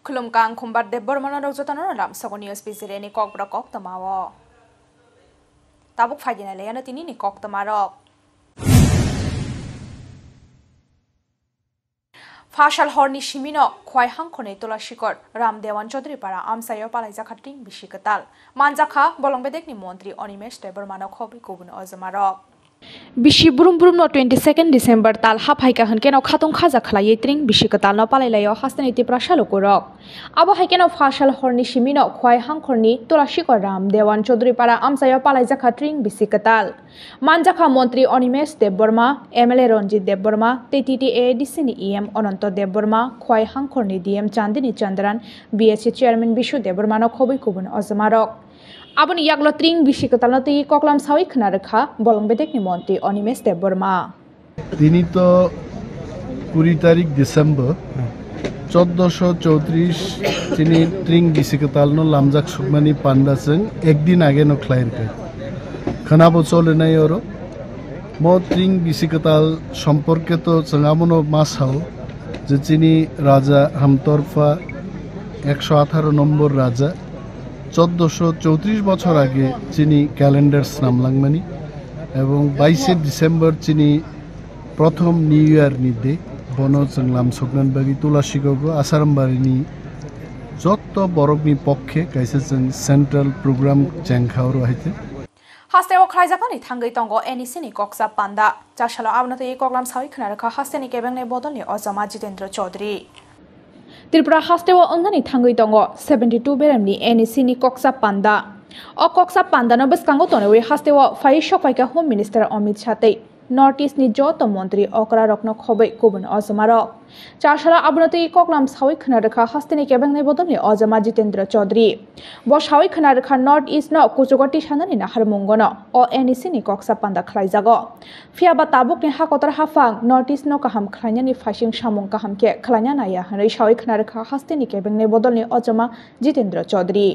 Khulumkang khumbar debbormana rojotano ram sago news bizire ni kok brokok tamawo. Tabuk fagina leyana tini ni kok tamarok. Fashal horni shimino khwai hangkhone tola shikor Ram Dewan Chaudhary para amsayo palai jakhatring bishikatal manjakha bolongbedekni montri Animesh Debbormana khobi kubun ozamarok. Bishi burum no 22 December tal haphaika hanke no khatong khaja khlai tring bishikatal no palailayo hastaniti prashalo korok abo haike no fashal horni shimino khwai hangkhorni tola shikor Ram Dewan Chaudhary para amsayo palai jakhatring bishikatal manjakha montri Animesh Debborma MLA Ranjit Debborma TTTA DCni EM Ananto Debborma khwai hangkhorni DM Chandini Chandran BSC Chairman Bishu Debborma no khobi kubun ozamarok Aboni yaglo tring bishikatal no ti koklam sawi khna rakha bolongbedekni montri Animesh Debborma তিনি তো 20 তারিখ December 1434 তিনি ট্রিং বিসিকতাল no লামজাক সুকমানি পান্ডা সিং একদিন আগে no ক্লাইর কে খানাবো চলে নাই ওর মো ট্রিং বিসিকতাল সম্পর্কে তো সঙ্গামনো মাসাও যে চিনি রাজা হামতরফা 118 নম্বর রাজা 1434 বছর আগে চিনি ক্যালেন্ডার্স নামলাংমানি এবং 22 ডিসেম্বর চিনি প্রথম নিউ ইয়ার নিদে বনো সংলাম সুকনান বাগি তুলাশিগো আসারামবারিনি যত বরগনি পক্ষে কাইসে সেন্ট্রাল প্রোগ্রাম চেংখাওর হইতে Hasteo khlaijapani thangai tongo enisini koksa panda chashalo abnate koklam sawi khna rakha hasteni kebengne bodolni Ozama Jitendra Chaudhary Tripura hasteo ongani thangai tongo 72 beramni enisini koksa panda o koksa panda no beskango tonewe hasteo fai shokpaika Home Minister Amit Shah North East ni joto montri okra rokno khobai kubun Ozamarok chashalo abnate koklam sawi khna rakha hasteni kebengne bodolni Ozama Jitendra Chaudhary bo sawi khna rakha North East no kuchogoti sanani na harmongono o enisini koksa panda khlaijago fiaba tabuk ni hakotar hafang North East no kaham khlainani fasing samung kaham ke khlaina naya hanai sawi khna rakha hasteni kebengne bodolni Ozama Jitendra Chaudhary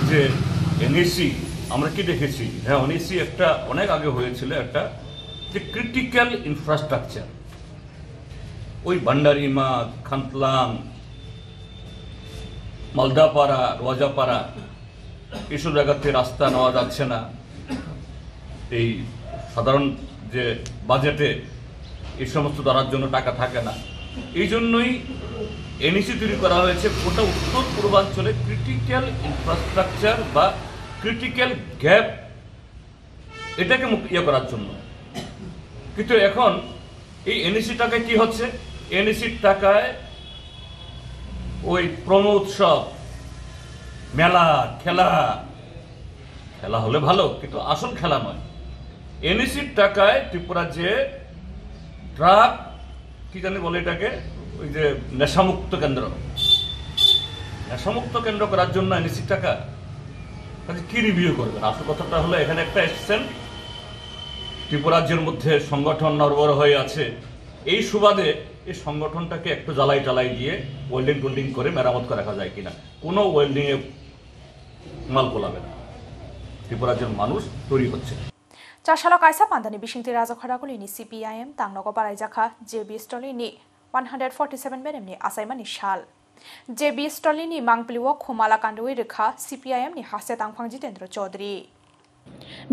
যে NAC আমরা কি দেখেছি হ্যাঁ NAC একটা অনেক আগে হয়েছিল একটা যে ক্রিটিক্যাল ইনফ্রাস্ট্রাকচার ওই ভান্ডারিমা খান্তলাং মালদাপাড়া রোজাপাড়া এইসব জায়গাতে রাস্তা নেওয়া যাচ্ছে না এই সাধারণ যে বাজেটে এই সমস্ত ধরার জন্য টাকা থাকে না এই জন্যই এনএসি তৈরি করা হয়েছে গোটা উত্তর পূর্বাঞ্চলে ক্রিটিক্যাল ইনফ্রাস্ট্রাকচার বা ক্রিটিক্যাল গ্যাপ এটাকে ইয়ে করার জন্য কিন্তু এখন এই এনএসি টাকায় কি হচ্ছে এনএসির টাকায় ওই প্রমো উৎসব মেলা খেলা খেলা হলে ভালো কিন্তু আসল খেলা নয় এনএসির টাকায় ত্রিপুরা যে ড্রাগ কি জানি বলে এটাকে ওই যে নেশামুক্ত কেন্দ্র করার জন্য এনএসির টাকা কি রিভিউ করবেন আসল কথাটা হলো এখানে একটা এসছেন ত্রিপুরাজ্যের মধ্যে সংগঠন নড়বড় হয়ে আছে এই সুবাদে এই সংগঠনটাকে একটু জ্বালাই টালাই দিয়ে ওয়েল্ডিং টোল্ডিং করে মেরামত করে রাখা যায় কিনা কোনো ওয়েল্ডিং এ মাল পোলাবে না ত্রিপুরাজ্যের মানুষ তৈরি হচ্ছে Chashalo kaisa pandani bishingti rajakharagulini CPIM tangnogo paraijakha JB Stolini 147 beremni asaimani shal JB Stolini mangpliwo khumala kandui rekha CPIM ni hase tangphang Jitendra Chaudhary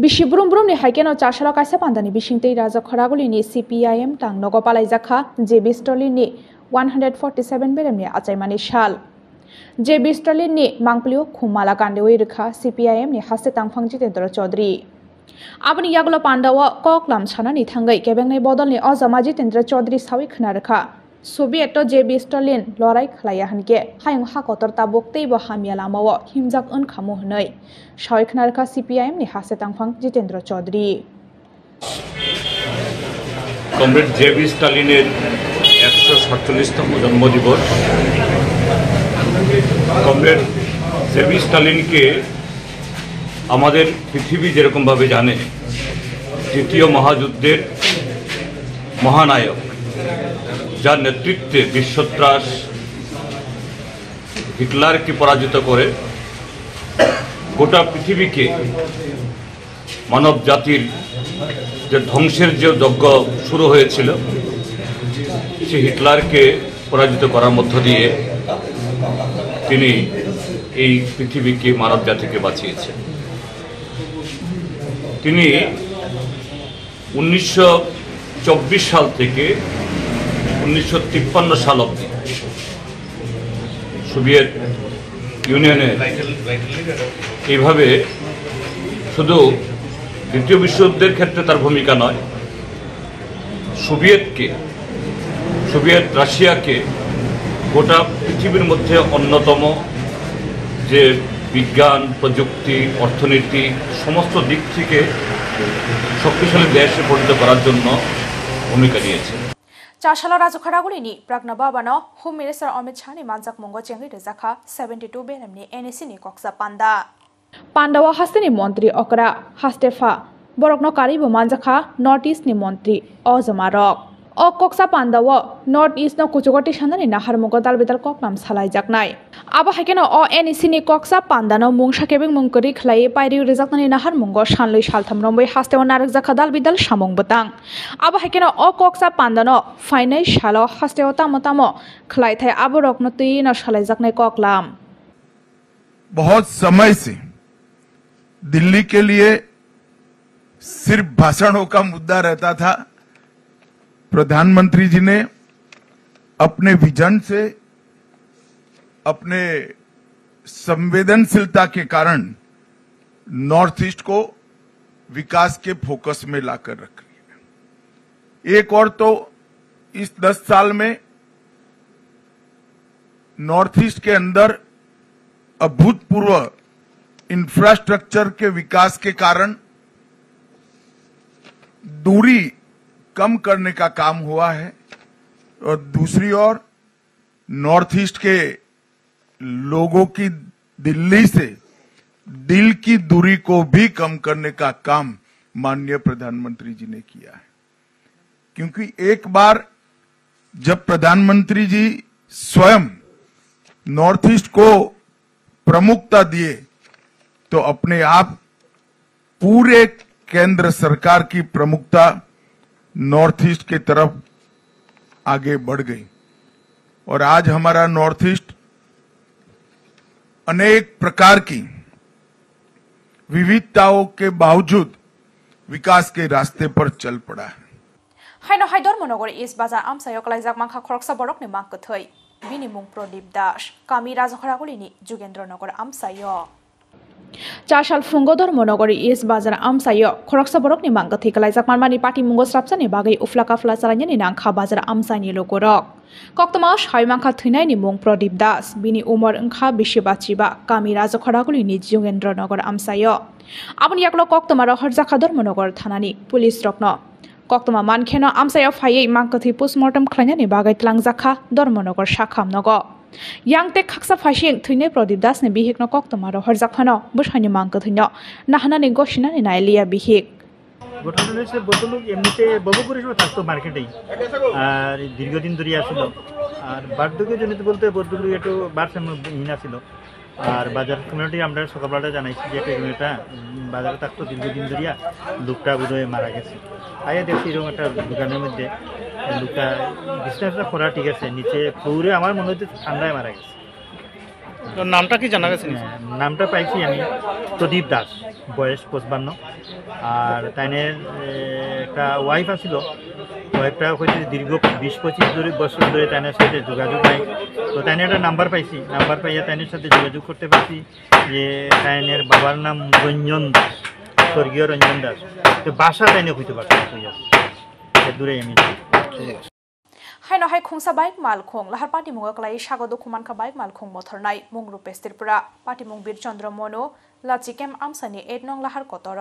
Bishi burum ni haikeno chashalo kaisa pandani bishingti rajakharagulini CPIM tangnogo paraijakha JB Stolini 147 beremni asaimani shal JB Stolini mangpliwo khumala kandui rekha CPIM ni hase tangphang Jitendra Chaudhary Abni yaglo pandawa koklam sanani thangai kebengnai bodolni Ozama Jitendra Chaudhary sawi khna rakha Soviet JB Stalin lorai khlaya hanke hayung hakotor tabuk teibo hamia lamawo himjak onkhamu hnai sawi khna rakha CPIM ni hase tangphang Jitendra Chaudhary comrade JB স্টালিনের 147তম জন্মদিবস comrade JB স্টালিনকে আমাদের পৃথিবী যেরকম ভাবে জানে দ্বিতীয় মহাযুদ্ধের মহানায়ক যার নেতৃত্বে বিশ্বত্রাস হিটলারকে পরাজিত করে গোটা পৃথিবীকে মানব জাতির যে ধ্বংসের যে যজ্ঞ শুরু হয়েছিল সে হিটলারকে পরাজিত করার মধ্য দিয়ে তিনি এই পৃথিবীকে মানব জাতিকে বাঁচিয়েছেন। তিনি 1924 সাল থেকে 1953 সাল অবধি সোভিয়েত ইউনিয়নে এইভাবে শুধু দ্বিতীয় বিশ্বযুদ্ধের ক্ষেত্রে তার ভূমিকা নয়, সোভিয়েত রাশিয়াকে গোটা পৃথিবীর মধ্যে অন্যতম যে বিজ্ঞান, প্রযুক্তি, অর্থনীতি সমস্ত দিক থেকে শক্তিশালী দেশে পরিণত করার জন্য ভূমিকা নিয়েছে। চাশালা রাজখাড়াগুলিনি প্রাগনা বাবানো হোম মিনিস্টার অমিত শাহনি মানজাক মঙ্গ চেঙ্গি রেজাখা 72 বেনামনি এনএসিনি কক্সা পান্ডাওয়া হাস্তেনি মন্ত্রী অকরা হাস্তেফা বরকনো কারিবো মানজাখা নর্থ ইস্টনি মন্ত্রী অজমারক অ কক্সা পান্ডাওয়া নর্থ ইস্ট ন কুচুগটি সান্দানি নাহার মঙ্গ দালবেদাল ককনাম সালাই জাকনাই আবা হাইকেনো অ এনএসিনি কক্সা পান্দানো মুংসা কেবেং মুংকরি খ্লাই পাইরি রেজাকনানি নাহার মঙ্গ সানলই সালথাম রম্বই হাস্তেও নারক জাখা দালবিদাল সামং বতাং আবা হাইকেনো অ কক্সা পান্দানো ফাইনাই সালো হাস্তেও তামো তামो খ্লাই थाय आबो रकनो तुई न सालाई जाकनाय ककलाम। बहुत समय से दिल्ली के लिए सिर्फ भाषणों का मुद्दा रहता था। प्रधानमंत्री जी ने अपने विजन से, अपने संवेदनशीलता के कारण नॉर्थ ईस्ट को विकास के फोकस में लाकर रख लिया। एक और तो इस 10 साल में नॉर्थ ईस्ट के अंदर अभूतपूर्व इंफ्रास्ट्रक्चर के विकास के कारण दूरी कम करने का काम हुआ है, और दूसरी ओर नॉर्थ ईस्ट के लोगों की दिल्ली से दिल की दूरी को भी कम करने का काम माननीय प्रधानमंत्री जी ने किया है। क्योंकि एक बार जब प्रधानमंत्री जी स्वयं नॉर्थ ईस्ट को प्रमुखता दिए तो अपने आप पूरे केंद्र सरकार की प्रमुखता नॉर्थ ईस्ट की तरफ आगे बढ़ गई, और आज हमारा नॉर्थ ईस्ट अनेक प्रकार की विविधताओं के बावजूद विकास के रास्ते पर चल पड़ा है। हाइनो हाइदर मनोगर इस बाजार आमसायो कलाइजाक माखा खरकसा बरक ने मांग कथै बिनि मुं प्रदीप दास कामी राजखरागुलिनि जुगेन्द्रनगर आमसायो चाशाल फुंगोदर मनोगरी इस बाजार आमसायो खरकसा बरकनि मांगथि कलाइजाक मानमानि पार्टी मुंगो स्रापसानि बागै उफ्ला काफ्ला चालायनि नांखा बाजार आमसानि लोगरक कक्तमा हाइमांखा थैनायनि मुं प्रदीप दास बिनि उमर ओंखा बिशिबाचिबा कामी राजखरागुलिनि जुगेन्द्रनगर आमसायो आबनि याकलो कक्तमा हरजाखादर मनोगर थानानि पुलिस रकनो कक्तमा मानखेनो आमसायो फायै मांगथि पोस्टमर्टम खालायनानि बागै तलांजाखा धर्मनगर शाखामनगो यांगते खाकसा फासिं थैनाय प्रदीप दास ने बिहिकनो कक्तमा हरजाखानो बसानि मांगथैनो नाहानानि गसिनानि नायलिया बिहिक ঘটনা হয়েছে বোতলুক এমনিতে বহুপুরের সময় থাকতো মার্কেটেই, আর দীর্ঘদিন ধরে আসছিল। আর বার্ধক্য জনিত বলতে বোতলুক একটু ভারসাম্য ছিল। আর বাজার কমিউনিটি আমরা সকালবেলা জানাইছি যে এটা বাজারে থাকতো দীর্ঘদিন ধরিয়া, লোকটা বোধহয় মারা গেছে। আয়া দেখছি এরকম একটা দোকানের মধ্যে লোকটা বিছনাটা করা ঠিক আছে, নিচে পুরো আমার মনে হচ্ছে ঠান্ডায় মারা গেছে। নামটা কি জানা গেছে? নামটা পাইছি আমি প্রদীপ দাস, বয়স 55। আর তাইনের একটা ওয়াইফ আছিল, ওয়াইফটা হচ্ছে দীর্ঘ 20-25 বছর ধরে তাইনের সাথে যোগাযোগ নাই। তো তাইনের একটা নাম্বার পাইছি, নাম্বার পাইয়া তাইনের সাথে যোগাযোগ করতে পারছি যে তাইনের বাবার নাম রঞ্জন দাস, স্বর্গীয় রঞ্জন দাস। তো বাসা তাইনে হইতে পারছে দূরে আমি हाइनो हाइ खुंसा बाइक मालखों लाहार पार्टी मुंगा कलाई सागो दुखुमान का बाइक मालखों मोथरनाय मुं रुपेश त्रिपुरा पार्टी मुं बीरचंद्र मनो लाचिकेम आमसानि 8 नং लाहार कतर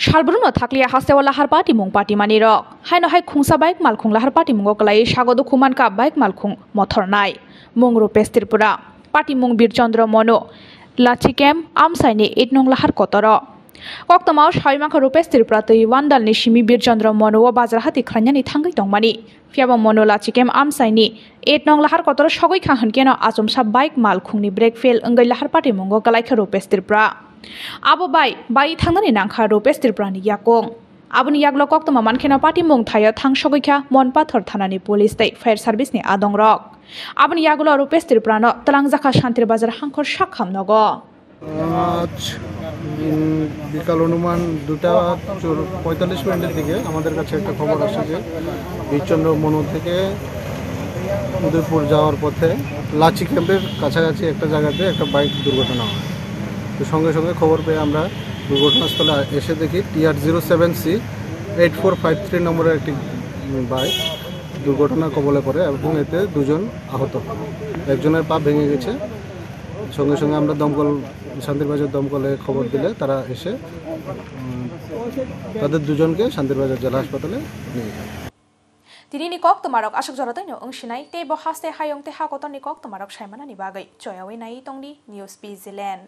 सालब्रुनो थाकलिया हास्तेवा लाहार पार्टी मुं पार्टी मानि रक हाइनो हाइ खुंसा बाइक मालखों लाहार पार्टी मुंगा कलाई सागो दुखुमान का बाइक मालखों मोथरनाय मुं रुपेश त्रिपुरा पार्टी मुं बीरचंद्र मनो लाचिकेम आमसानि 8 नং लाहार कतर कक्तमाव साइमाखा रुपेश त्रिपुरा तै वानदालनि सिमि बीरचंद्र मनो बाजार हाति खान्यानि थांगै दंमानि फियाबा मनो लाचिकेम आमसाइनि 8 नং लाहार कतर सगै खाहनकेनो आजमसा बाइक मालखुंनि ब्रेक फेल अंगै लाहार पार्टी मुंगो गलाइखा रुपेश त्रिपुरा आबो बाइ थांनानि नांखा रुपेश त्रिपुरानि याकं Aboni yaglok koktoma mankhena party mung thaya thangsogikha Monpathor thanani police tei fire service ni adongrok. Aboni yagulo rupestir prano talangjaka shantir bazar hangkhor shakham nogo. আজ বিকাল অনুমান 2:45 দিকে আমাদের কাছে একটা খবর আসে যে বীরচন্দ্র মনু থেকে উদয়পুর যাওয়ার পথে লাচি ক্যাম্পের কাছাকাছি একটা জায়গাতে একটা বাইক দুর্ঘটনা হয়। তো সঙ্গে সঙ্গে খবর পেয়ে আমরা দুর্ঘটনাস্থলে এসে দেখি TR07C 8453 নম্বরের একটি বাইক দুর্ঘটনার কবলে পড়ে এবং এতে দুজন আহত, একজনের পা ভেঙে গেছে। সঙ্গে সঙ্গে আমরা শান্তিরবাজার দমকলে খবর দিলে তারা এসে তাদের দুজনকে শান্তিরবাজার জেলা হাসপাতালে নিয়ে যায়। Tini ni kok tumarok asok jorotoi no ungshinai te bo haste hayong te hakoton ni kok tumarok saimana ni bagai choyawi nai tongdi News Zealand.